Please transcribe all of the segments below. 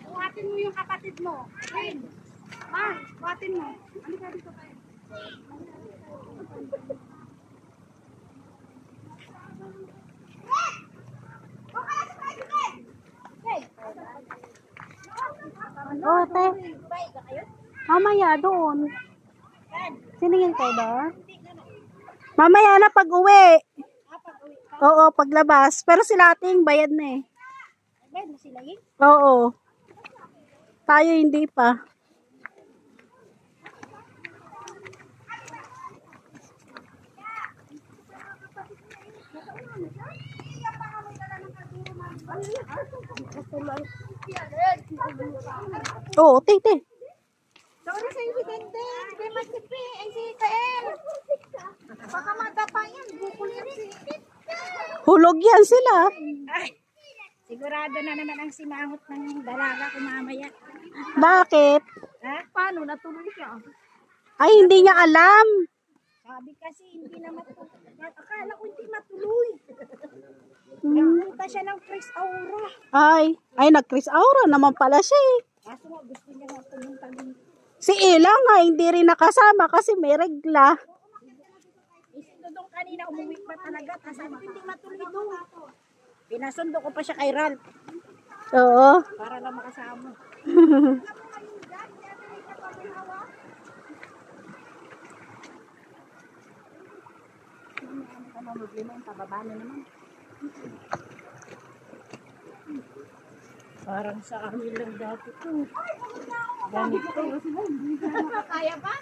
Buhatin mo yung kapatid mo. Rin. Ma, buhatin mo. Ano ka dito kayo? Oh, te. Mamaya doon. Siningin kayo doon? Mamaya na pag uwi. Oo, paglabas. Pero sila ating bayad na eh. Bayad na sila yun? Oo. Tayo hindi pa. Oo, tite. Sorry sa insidente. Hindi magsipi. Ay si Kael. Baka madapa yan. Bukol yan si Hulog yan sila. Ay, sigurado na naman ang simangot ng dalaga kung mamaya. Bakit? Ha? Paano? Natuloy siya. Ay, hindi niya alam. Sabi kasi hindi na matuloy. Akala ko hindi matuloy. Hmm. Punta siya ng Chris Aura. Ay, nag-Chris Aura naman pala siya eh. Kaso nga gusto niya nga pumunta din. Si Ella nga, hindi rin nakasama kasi may regla. Isip doon kanina, umuwi pa talaga. Sabi ko hindi matuloy doon. Pinasundo ko pa siya kay Ralph. Oo. Para lang makasama. Pababa na naman. Parang sa amin lang dati to. Ganito. Kaya ba?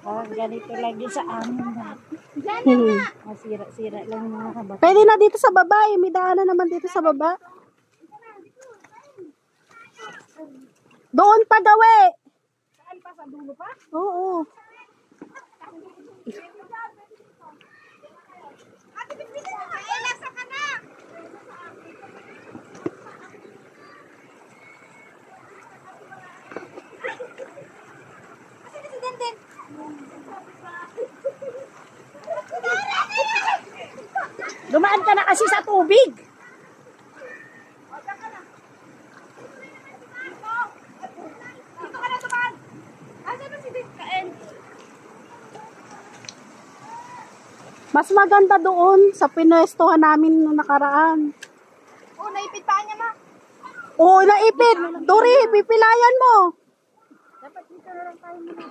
Parang ganito lang din sa amin dati. Masira-sira lang yung mga kabata. Pwede na dito sa baba eh. May daanan naman dito sa baba. Doon pa gawi. Saan pa? Sa dulo pa? Oo. Ate, bibitin mo ka. Nasa ka na. Kasi si Denden. Dumaan ka na kasi sa tubig. Dito ka na tumaan. Asan na si Denden? Mas maganda doon sa pinwestuhan namin nung nakaraan. Oh, naipit pa niya ma. Oo, naipit. Dori, pipilayan mo. Dapat dito na lang tayo muna.